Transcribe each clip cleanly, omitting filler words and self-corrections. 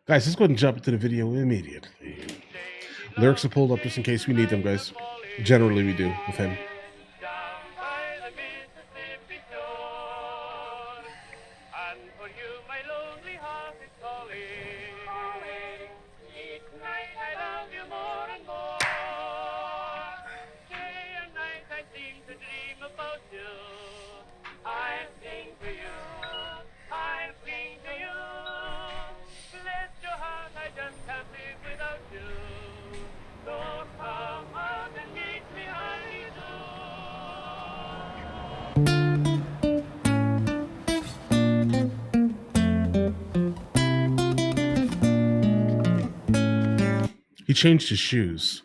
Guys, let's go ahead and jump into the video immediately. Lyrics are pulled up just in case we need them, guys. Generally, we do with him. He changed his shoes.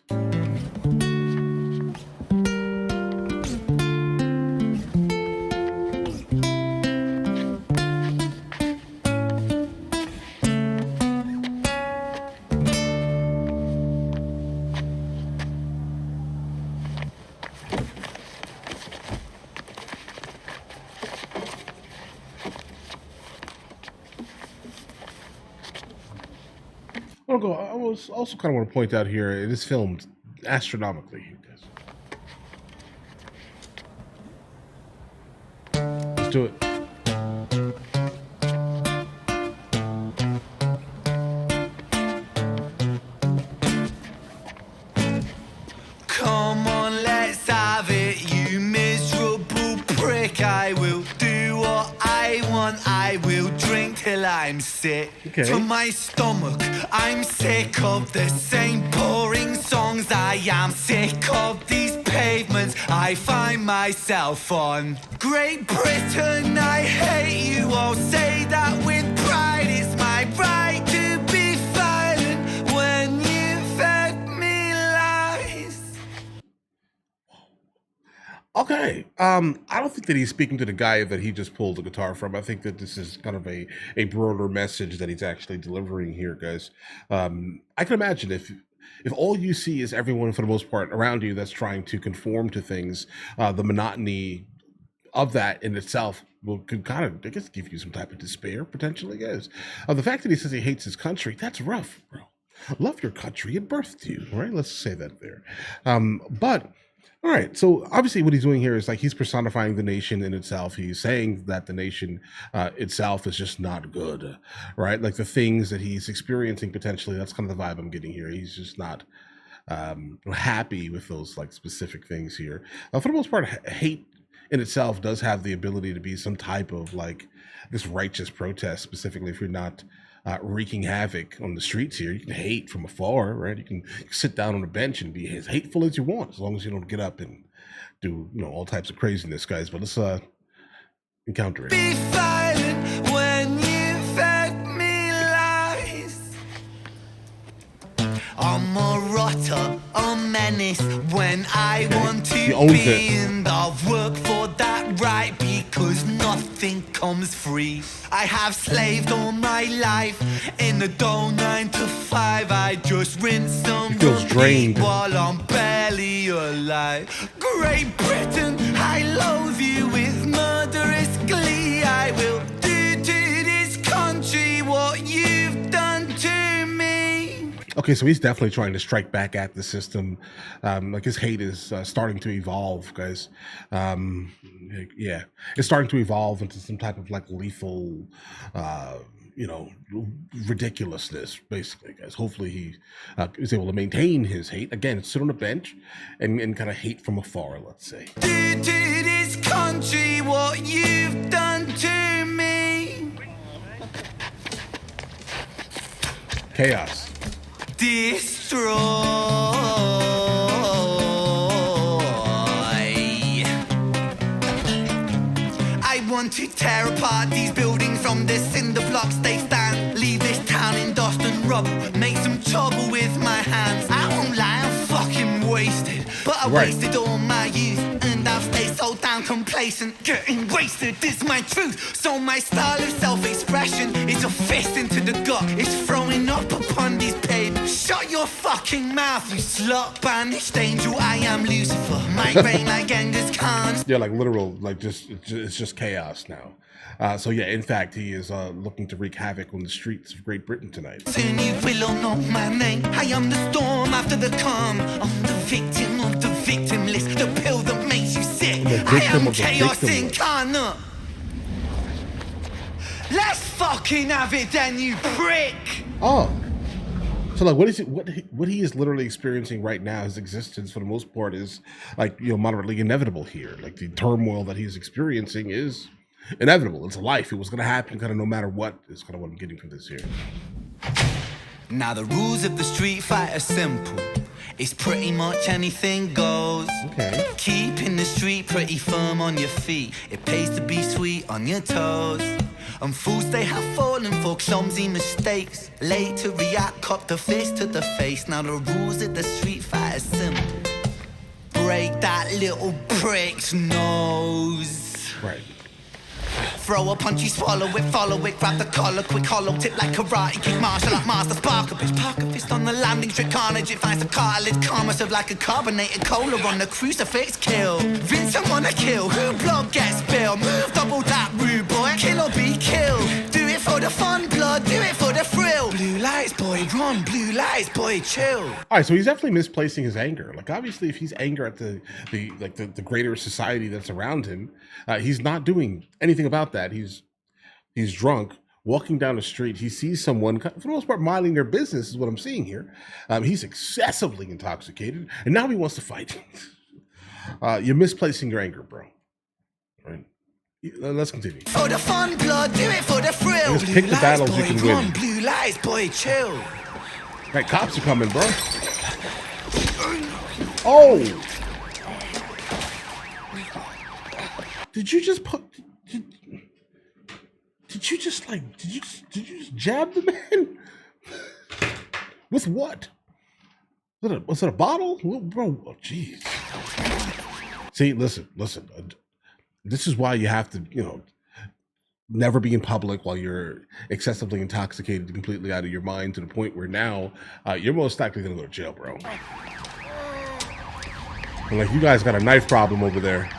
I was also kind of want to point out here, it is filmed astronomically. Let's do it. Come on, let's have it, you miserable prick. I will do what I want. I will drink till I'm sick. Okay. To my stomach, I'm sick of the same boring songs. I am sick of these pavements I find myself on. Great Britain, I hate you. I'll say that with pride. It's my right to be violent when you fed me lies. Okay. I don't think that he's speaking to the guy that he just pulled the guitar from. I think that this is kind of a broader message that he's actually delivering here, guys. I can imagine if all you see is everyone, for the most part, around you that's trying to conform to things, the monotony of that in itself could kind of, I guess, give you some type of despair, potentially, guys. The fact that he says he hates his country, that's rough, bro. Love your country. It birthed you, right? Let's say that there. But all right, so obviously what he's doing here is like he's personifying the nation in itself. He's saying that the nation itself is just not good, right? Like the things that he's experiencing potentially, that's kind of the vibe I'm getting here. He's just not happy with those like specific things here. For the most part, hate in itself does have the ability to be some type of like this righteous protest, specifically if you're not wreaking havoc on the streets here. You can hate from afar, right? You can sit down on a bench and be as hateful as you want, as long as you don't get up and do, all types of craziness, guys. But let's encounter it. Be violent when you fed me lies. I'm a rotter, a menace when I want to be. And I've worked for that right because nothing comes free. I have slaved all my life in the dull 9 to 5. I just rinse and repeat while I'm barely alive. Great Britain, I loathe you with murderous glee. I will do to this country what you've done to me. Okay, so he's definitely trying to strike back at the system. Like his hate is starting to evolve, guys. Yeah, it's starting to evolve into some type of like lethal, ridiculousness, basically, guys. Hopefully he is able to maintain his hate. Again, sit on a bench and kind of hate from afar, let's say. Do to this country what you've done to me. Chaos. Destroy. I want to tear apart these buildings from the cinder blocks they stand. Leave this town in dust and rubble. Make some trouble with my hands. I won't lie, I'm fucking wasted. But I wasted all my youth, and I've stayed so damn complacent. Getting wasted is my truth. So my style of self-expression is a fist into the gut. It's throwing up upon these pavements. Shut your fucking mouth, you slut. Banished angel, I am Lucifer. My reign like Genghis Khan. Yeah, like literal, like it's just chaos now. So yeah, in fact, he is looking to wreak havoc on the streets of Great Britain tonight. Soon you will all know my name. I am the storm after the calm. I'm the victim of the victim list, the pill that makes you sick. I am chaos incarnate. Let's fucking have it then, you prick. Oh. So like, what he is literally experiencing right now, his existence for the most part is like, moderately inevitable here. Like the turmoil that he's experiencing is inevitable. It's life. It was going to happen kind of no matter what, is kind of what I'm getting from this here. Now the rules of the street fight are simple. It's pretty much anything goes. Okay. Keeping the street pretty firm on your feet. It pays to be sweet on your toes. And fools they have fallen for clumsy mistakes. Late to react, cop the fist to the face. Now the rules of the street fight are simple. Break that little prick's nose. Right. Throw a punch, you swallow it, follow it, grab the collar, quick hollow tip like karate, kick martial art master, spark a bitch, park a fist on the landing, strip carnage, it finds the cartilage, karma serve like a carbonated cola on the crucifix, kill. Vincent wanna kill, who blood gets spilled, move double that rude boy, kill or be killed. Do it for the fun, blood, do it for the thrill. Blue lights, boy, run, blue lights, boy, chill. All right, so he's definitely misplacing his anger. Like obviously, if he's angry at the greater society that's around him, he's not doing anything about that. He's drunk, walking down the street. He sees someone, for the most part, minding their business is what I'm seeing here. He's excessively intoxicated, and now he wants to fight. You're misplacing your anger, bro. Right? Let's continue. For the fun, blood, do it for the thrill. Just pick the battles you can win. Blue lights, boy, chill. Right, cops are coming, bro. Oh! Did you just jab the man? With what? Was it a bottle? Bro, oh, jeez. See, listen. This is why you have to, never be in public while you're excessively intoxicated, completely out of your mind, to the point where now you're most likely going to go to jail, bro. And like, you guys got a knife problem over there.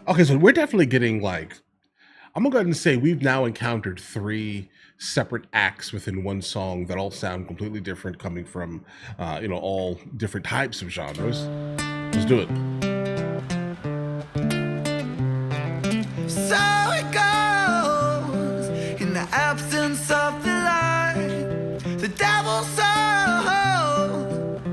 Okay, so we're definitely getting like, I'm gonna go ahead and say we've now encountered 3 separate acts within one song that all sound completely different, coming from, all different types of genres. Let's do it. So it goes in the absence of the light. The devil's soul,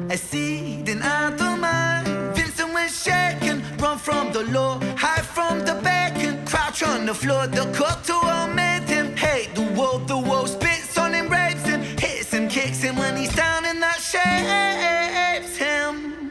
a seed in the mind. Vincent was shaken, run from the law, hide from the bacon, crouch on the floor. The cook to all made him hate the world spits on him, rapes him, hits him, kicks him when he's down, and that shapes him.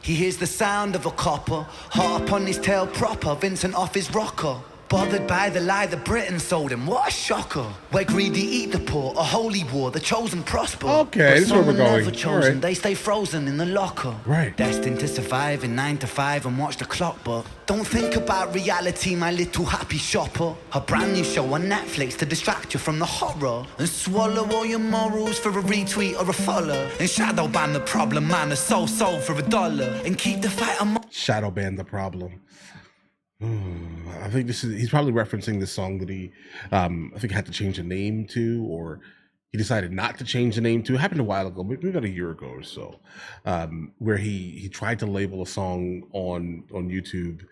He hears the sound of a copper, hot up on his tail proper, Vincent off his rocker. Bothered by the lie the Britons sold him, what a shocker. Where greedy eat the poor, a holy war, the chosen prosper. Okay, this is where we're going. Never chosen, right. They stay frozen in the locker. Right. Destined to survive in 9 to 5 and watch the clock, but don't think about reality, my little happy shopper. A brand new show on Netflix to distract you from the horror, and swallow all your morals for a retweet or a follow, and shadow ban the problem, man, a soul for $1, and keep the fight shadow ban the problem. I think he's probably referencing this song that he I think had to change the name to, or he decided not to change the name to. It happened a while ago, maybe about a year ago or so, where he tried to label a song on YouTube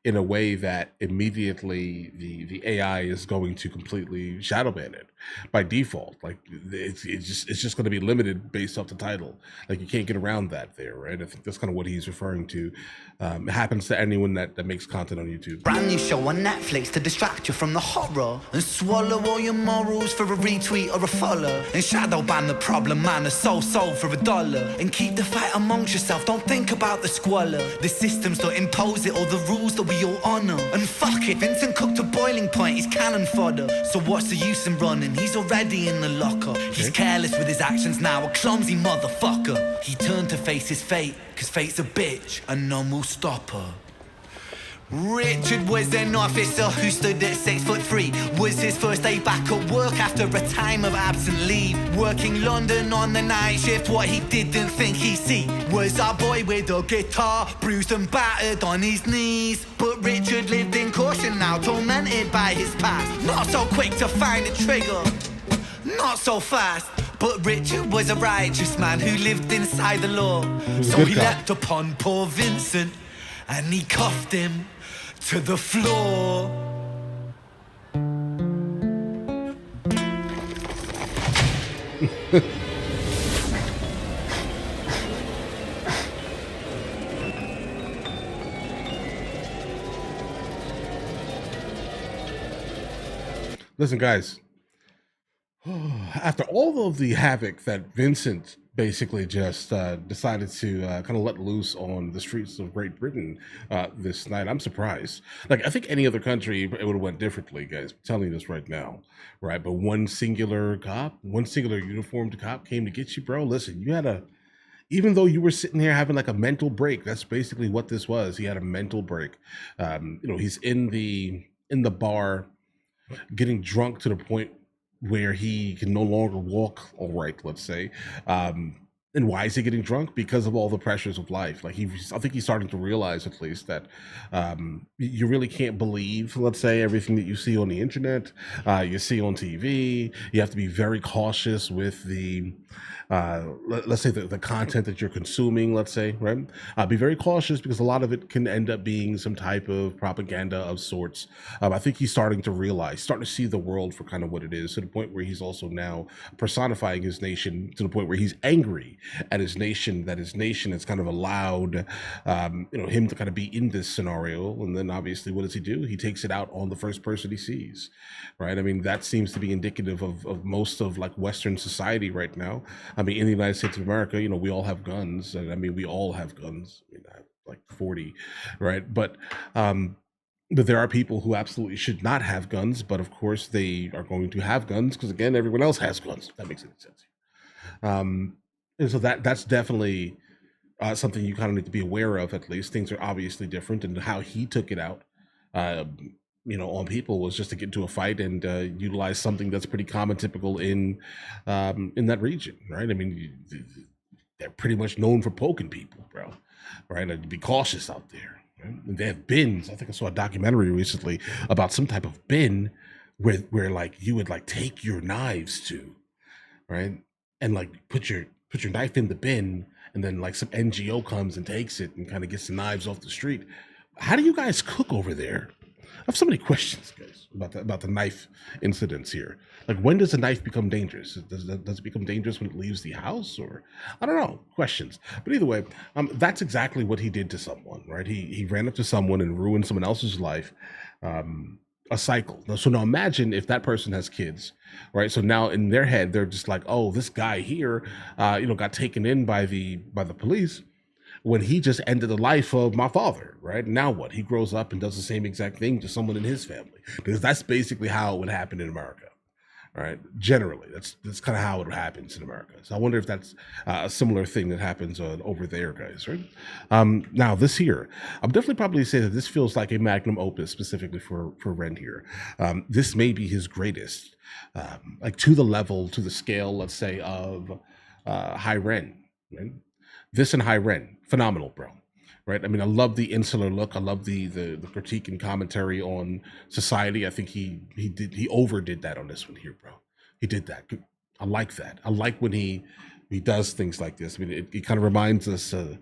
in a way that immediately the AI is going to completely shadow ban it by default. Like it's just going to be limited based off the title. Like you can't get around that there, right? I think that's kind of what he's referring to. It happens to anyone that makes content on YouTube. Brand new show on Netflix to distract you from the horror and swallow all your morals for a retweet or a follow, and shadow ban the problem man is sold for $1 and keep the fight amongst yourself. Don't think about the squalor. The systems don't impose it or the rules that we all honor. And fuck it, Vincent cooked to boiling point, he's cannon fodder. So what's the use in running? He's already in the locker. He's careless with his actions now, a clumsy motherfucker. He turned to face his fate, cause fate's a bitch and none will stop her. Richard was an officer who stood at 6'3". Was his first day back at work after a time of absent leave. Working London on the night shift, what he didn't think he'd see was our boy with a guitar, bruised and battered on his knees. But Richard lived in caution now, tormented by his past. Not so quick to find a trigger, not so fast. But Richard was a righteous man who lived inside the law. So he leapt upon poor Vincent and he cuffed him to the floor. Listen, guys, after all of the havoc that Vincent basically just decided to kind of let loose on the streets of Great Britain this night, I'm surprised. Like, I think any other country, it would have went differently, guys. I'm telling you this right now, right? But one singular uniformed cop came to get you, bro. Listen, you had even though you were sitting here having like a mental break, that's basically what this was. He had a mental break. He's in the bar, getting drunk to the point where he can no longer walk all right, let's say. And why is he getting drunk? Because of all the pressures of life. Like I think he's starting to realize at least that you really can't believe, let's say, everything that you see on the internet, you see on TV. You have to be very cautious with the let's say the content that you're consuming, let's say, right? Be very cautious because a lot of it can end up being some type of propaganda of sorts. I think he's starting to see the world for kind of what it is, to the point where he's also now personifying his nation, to the point where he's angry at his nation, that his nation has kind of allowed him to kind of be in this scenario. And then obviously what does he do? He takes it out on the first person he sees, right? I mean, that seems to be indicative of most of like Western society right now. I mean, in the United States of America, we all have guns, and I mean, we all have guns. I mean, I have like 40, right? But there are people who absolutely should not have guns, but of course they are going to have guns because, again, everyone else has guns. If that makes any sense. And so that's definitely something you kind of need to be aware of. At least things are obviously different, and how he took it out on people was just to get into a fight and utilize something that's pretty common, typical in that region, right? I mean, they're pretty much known for poking people, bro, right? And be cautious out there. Right? And they have bins. I think I saw a documentary recently about some type of bin where like you would like take your knives to, right? And like put your knife in the bin, and then like some NGO comes and takes it and kind of gets the knives off the street. How do you guys cook over there? I have so many questions, guys, about the knife incidents here. Like, when does a knife become dangerous? Does it become dangerous when it leaves the house, or I don't know? Questions. But either way, that's exactly what he did to someone, right? He ran up to someone and ruined someone else's life. A cycle. So now imagine if that person has kids, right? So now in their head, they're just like, oh, this guy here, got taken in by the police when he just ended the life of my father, right? Now what? He grows up and does the same exact thing to someone in his family, because that's basically how it would happen in America, right? Generally, that's kind of how it happens in America. So I wonder if that's a similar thing that happens over there, guys, right? Now this here, I'm definitely probably say that this feels like a magnum opus specifically for Ren here. This may be his greatest, like to the scale, let's say, of High Ren, right? This and High Ren, phenomenal, bro. Right? I mean, I love the insular look. I love the critique and commentary on society. I think he overdid that on this one here, bro. He did that. I like that. I like when he does things like this. I mean, it kind of reminds us of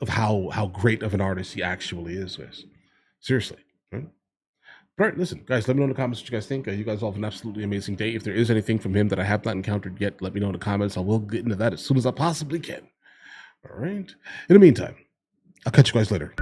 how great of an artist he actually is. Seriously. Right? All right, listen, guys, let me know in the comments what you guys think. You guys all have an absolutely amazing day. If there is anything from him that I have not encountered yet, let me know in the comments. I will get into that as soon as I possibly can. All right. In the meantime, I'll catch you guys later.